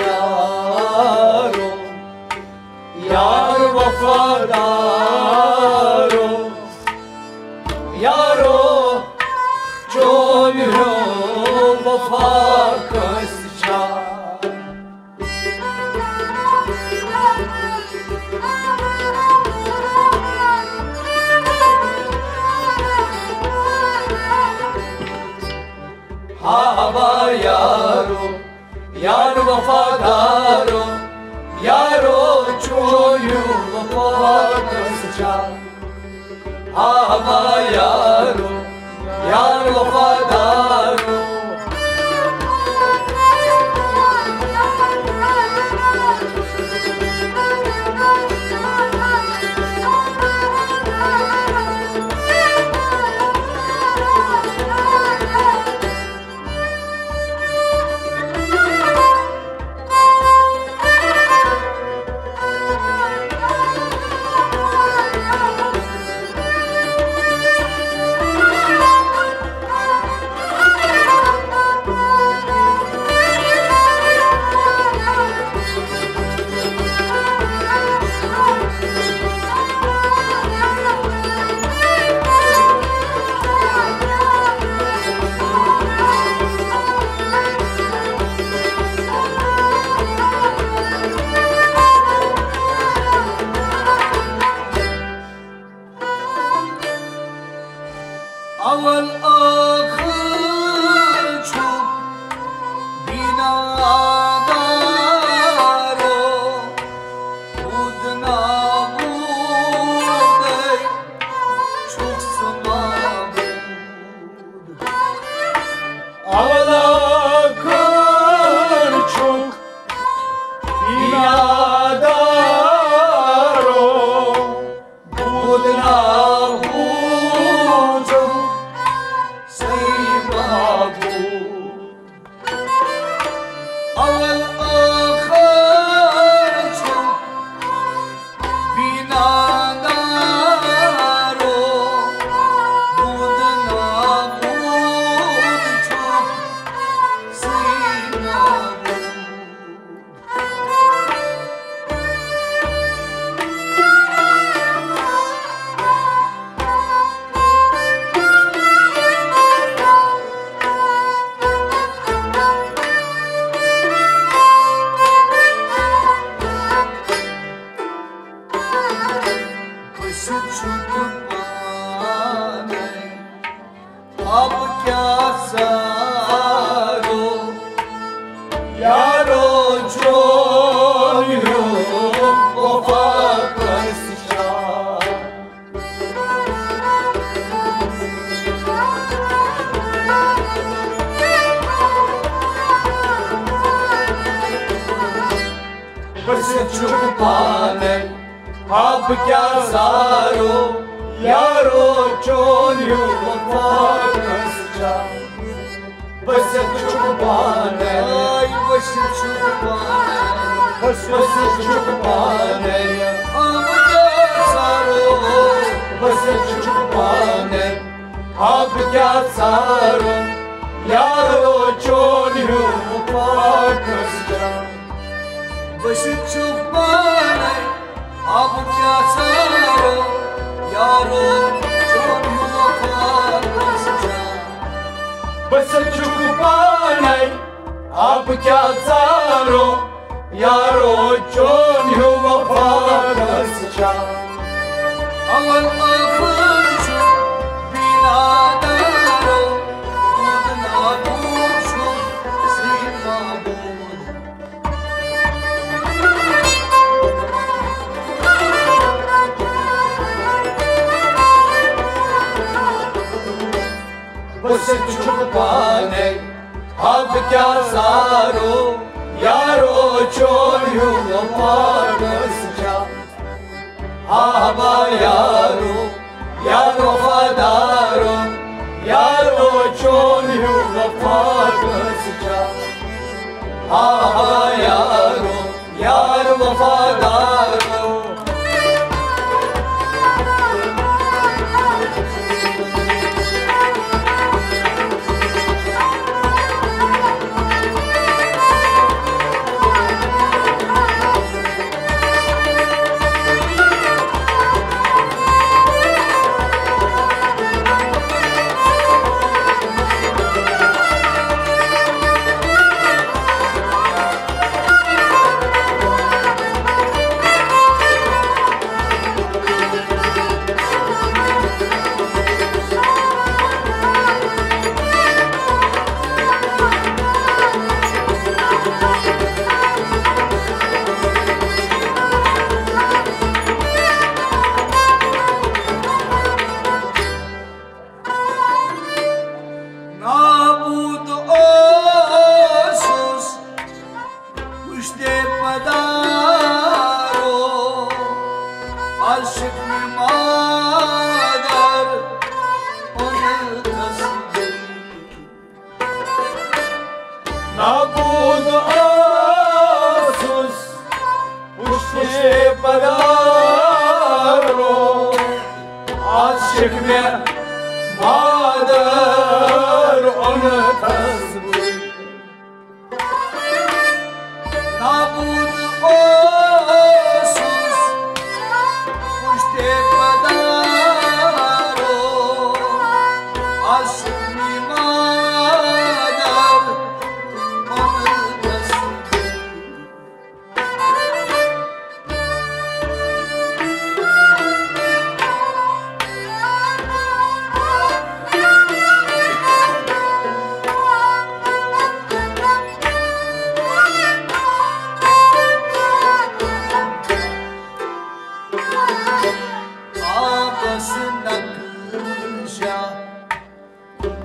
yaro, yar vafadaro, yaro çölü vafa kısca. Hava yaro, yar vafadaro, yaro çoyu vafa kısca. Hava yaro, yar vafadaro. Aval ahır çok binadaro, udna buday çok sımabud. Aval ahır çok binadaro, udna Aval ahır çok binadaro, budna bud çok sinabud. अब क्या सारो यारो छोड़ो वफा कस्या. बस चुप पाने अब क्या सारो यारो छोड़ो वफा कस्या. बस चुप पाने, बस चुप पाने, बस चुप पाने अब क्या सारो. बस चुप पाने अब क्या सारो यारो छोड़ो वफा कस्या. बस चुप पाने अब क्या सारो यारो छोड़ो वफा कस्या. बस चुप पाने अब क्या सारो यारो छोड़ो वफा कस्या. Aval ahır çok binadaro, udna bud çok sinabud. बस चुप पाने अब क्या सारो यारो छोड़ो वफा कस्या. Hava yaro, yar vafadaro, yaro çoğunu vafa kısca. Hava yaro, yar vafadaro. Nabud asus Puşti padaro Aşık me madar onu tasbih Nabud asus Puşti padaro Aşık me madar onu tasbih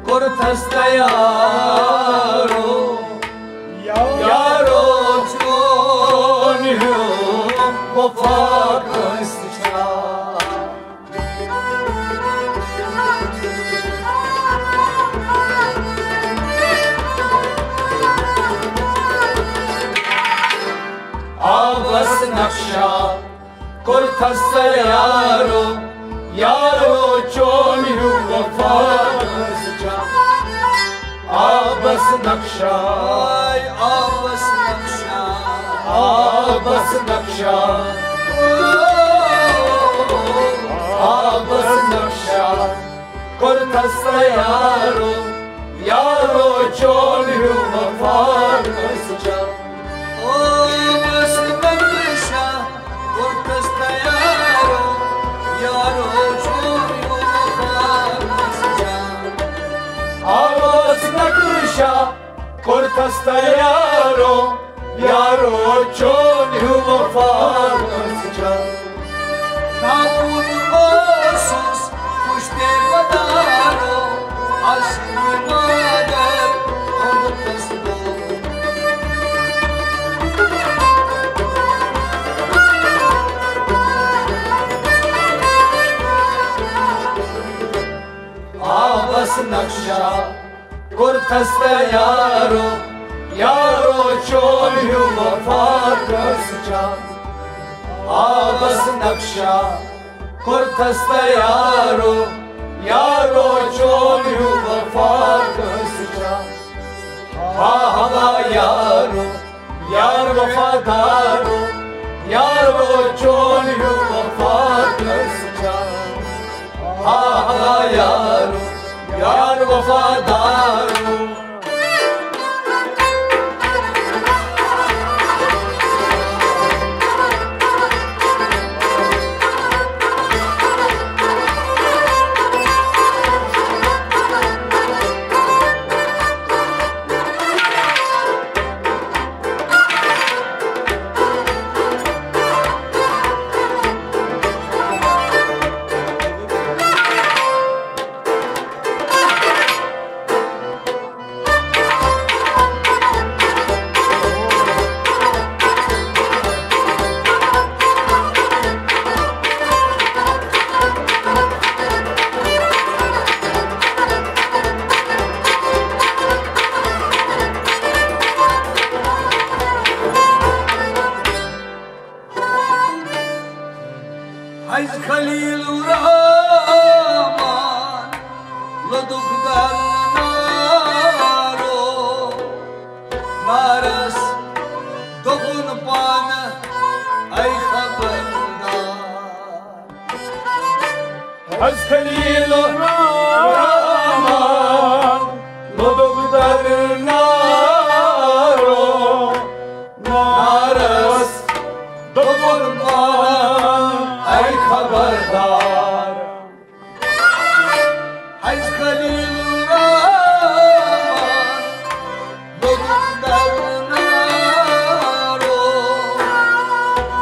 Kortasta yaro Yaro çonhum Vafakasça Avas nakşa Kortasta yaro Yaro çonhum Vafakasça Abbas nakşa Abbas nakşa Abbas nakşa Abbas nakşa Kortasta yaro Yaro çolyu vafakasça Abbas nakşa Kortasta yaro Yaro çolyu vafakasça Abbas nakşa Kortasta yaro Yaro çolyu vafakasça Nabud asus Puşti padaro Aşık me madar onu tasbih Abbas nakşa Kortasta yaro Yaro çolyu vafakasça Abbas nakşa Kortasta yaro Yaro çolyu vafakasça Hava yaro Yar vafadaro Yaro çolyu vafakasça Hava yaro Yar vafadaro Hayz Halilur Rahman Laduk darnaro Naras dokun pana ay khabardar Hayz Halilur Rahman Laduk darnaro Naras dokun pana ay khabardar Hayz Halilur Rahman Loduk darnaro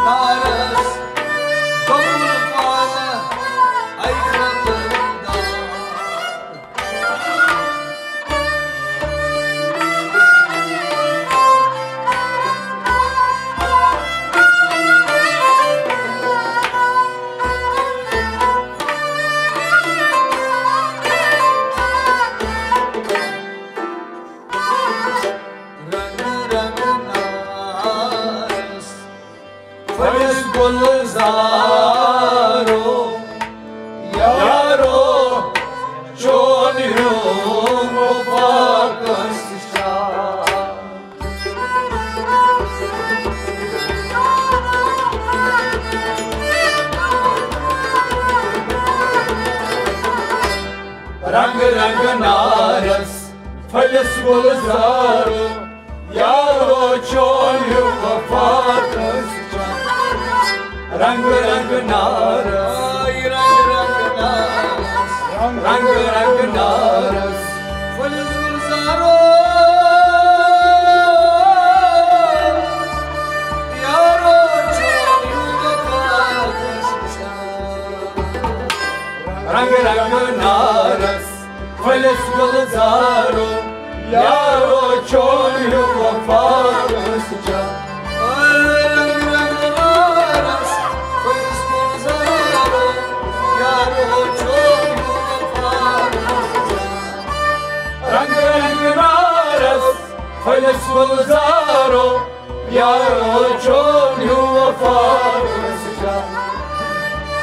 Naras dokun pana ay khabardar रंग रंग नारस फलस गुलजारो यारो चोलियो वफा कस्चा रंग रंग नारस रंग रंग नारस फलस गुलजारो यारो चोलियो वफा कस्चा रंग रंग नारस फलस गुलजारो यारो चोलियो वफा कस्चा रंग रंग नारस फलस गुलजारो यारो चोलियो वफा कस्चा रंग रंग नारस फलस गुलजारो यारो चोलियो वफा कस्चा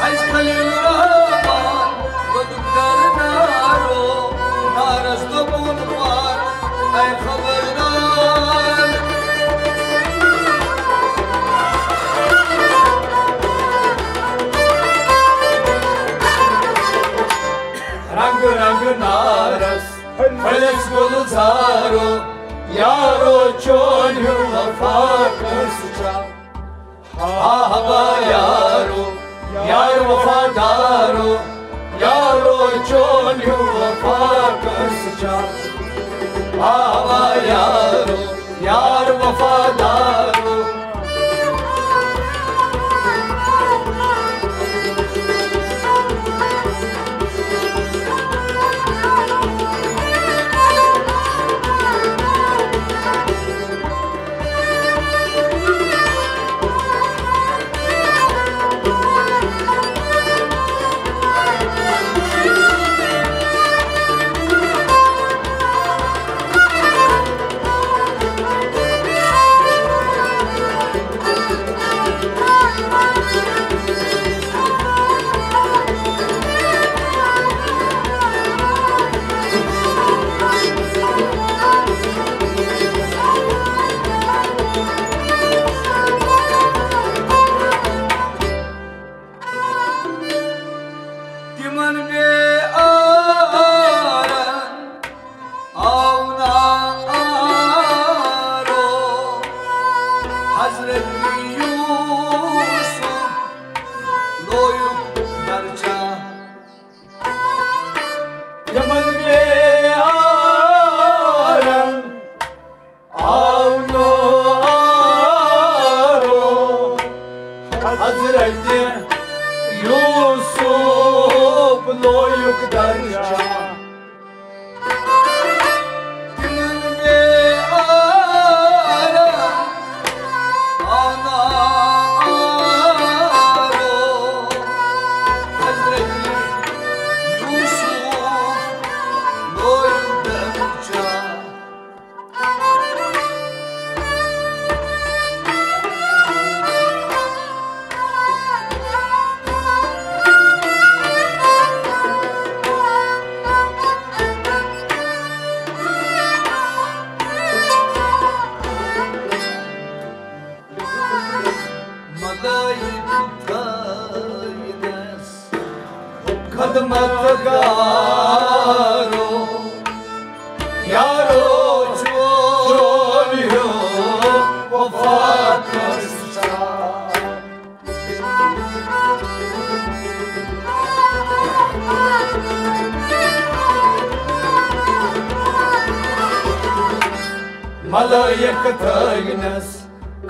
आज खलील रहमान बदकर नारो नारस तो बोल पार ऐ खबरदार रंग रंग नारस फलस गुलजारो यारो चोलियो वफा कस्चा हा हवा यारो यार वफादारो यारो चोलियो वफा कस्चा आवा यारो यार वफादारो खदमतगारो यारो चोलियो वफा कस्चा मलायक थैनस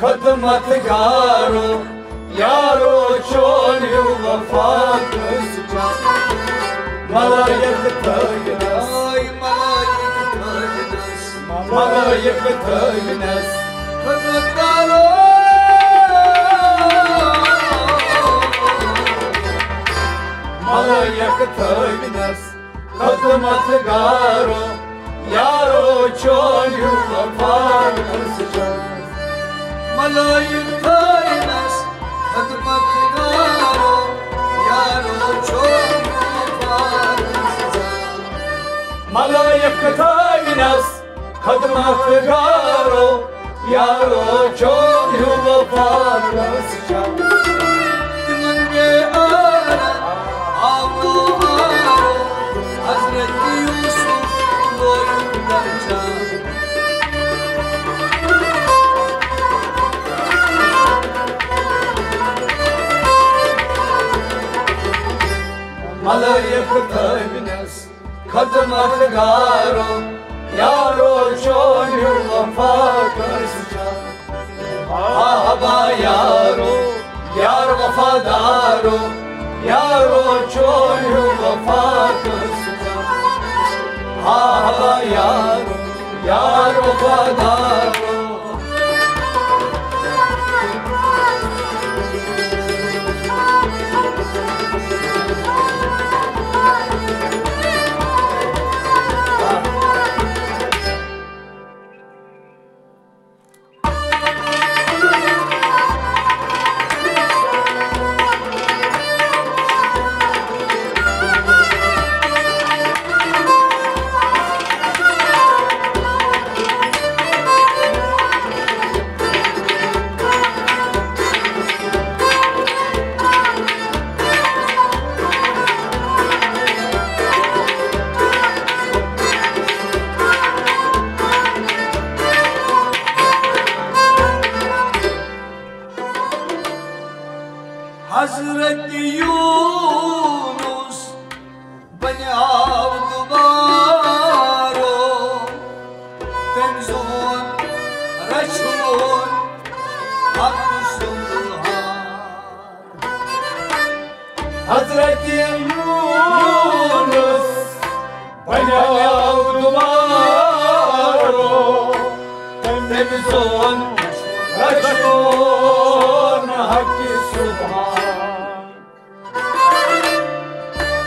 खदमतगारो यारो चोलियो वफा कस्चा मलायक थैनस मलायक थैनस खदमतगारो मलायक थैनस खदमतगारो यारो चोलियो वफा कस्चा मलायक थैनस खदमतगारो यारो चोलियो वफा कस्चा मलायक थैनस खदमतगारो यारो चोलियो वफा कस्चा तिमन के आरा आवो आरो हजरत Malayık tövnes kadın atgaro yaro çolyu vafa kırsca Ahaba yaro yar vafadaro yaro çolyu vafa kırsca Ahaba yaro yar vafadaro Hazreti Yunus beni avdubaro temzun reçhun hakkusulhan Hazreti Yunus beni avdubaro temzun reçhun hakkusulhan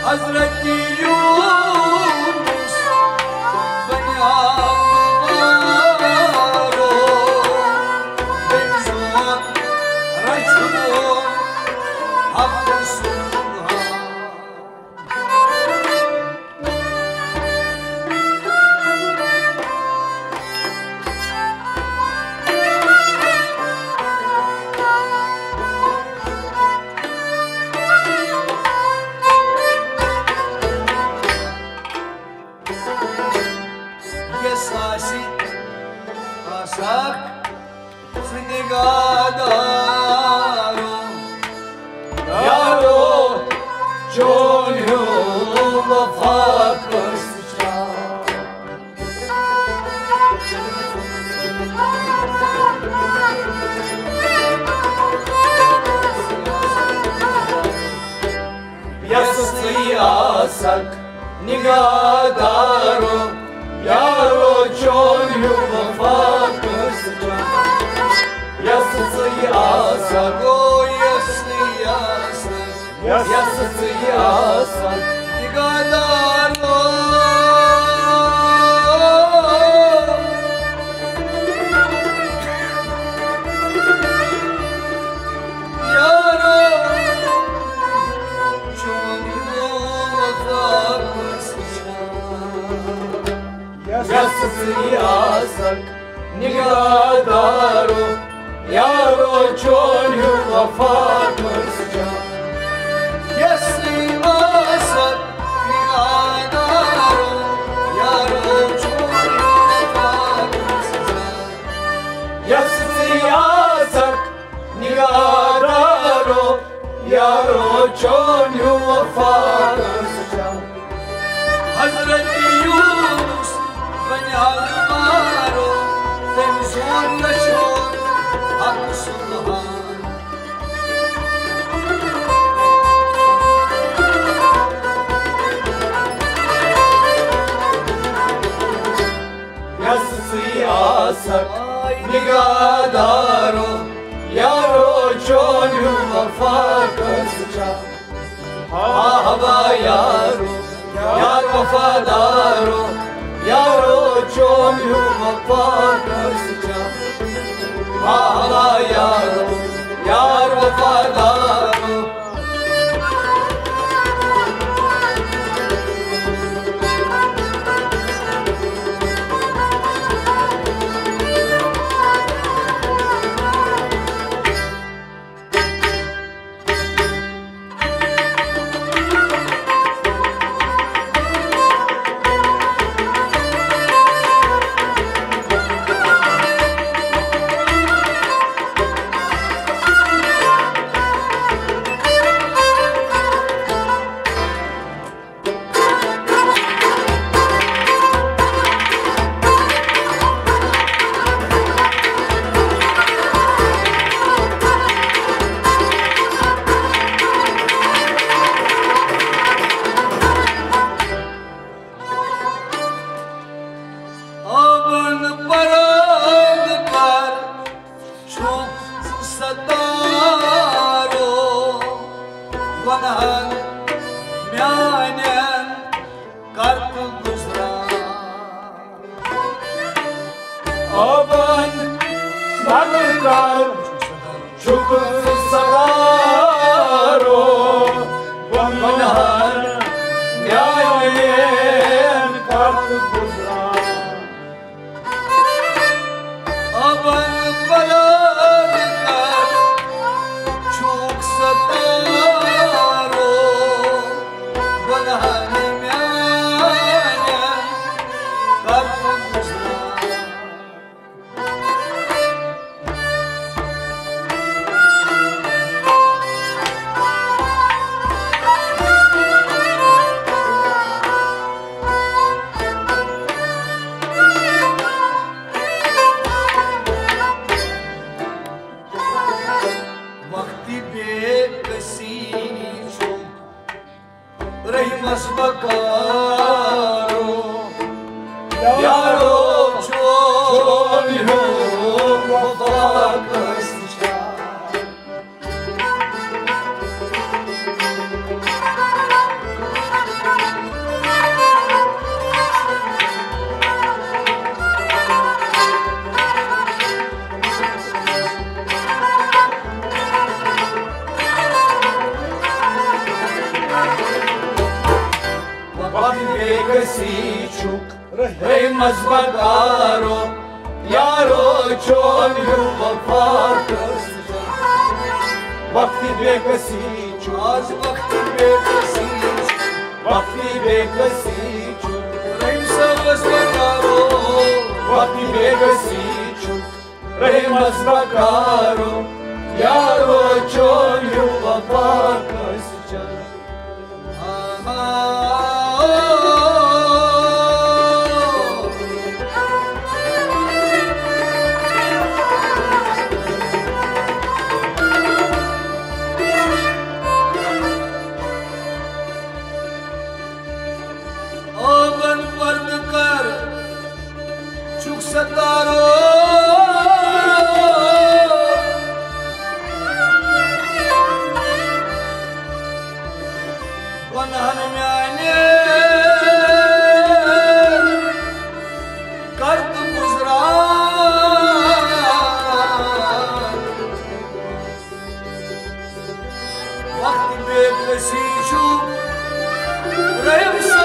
Hazreti Yunus beni avdubaro temzun reçhun hakkusulhan Yesasi asak sinigadaro yaro çolyu vafa kırsca Yassı yasak nigadaro Yaro çolyu vafa kırsca Yassı yasak o yassı yasak Yassı yasak nigadaro Yaro çolyu vafa kırsca Yassı yasak nigadaro Yaro çolyu vafa kırsca Yassı yasak nigadaro Yaro çolyu vafa kırsca Yassı yasak nigadaro Yaro çolyu vafa kırsca Hazreti Yunus beni avdubaro temzun reçhun hakkusulhan Yassı yasak nigadaro Yaro çolyu vafa kırsca Ahaba yaro yar vafadaro Yaro çolyu vafa kırsca Ahaba yaro yar vafadaro Aban sabırlar çok sararo Vanhan yayen karpuzlar Aban balıklar çok sararo Vanhan yayen karpuzlar Reymas bakaro Yaro çoğuyum Vafakasça Bekasicuk, Reymas bakaro, Yaro çoğuyum Vafakasça Vakti bekasicuk, az vakti bekasicuk Vakti bekasicuk, Reymas bakaro Vakti bekasicuk, Reymas bakaro, Yaro çoğuyum Vafakasça Aman pardkar çok sataro Vanhan yani karpuzlar Vakti beklesi çok Reymas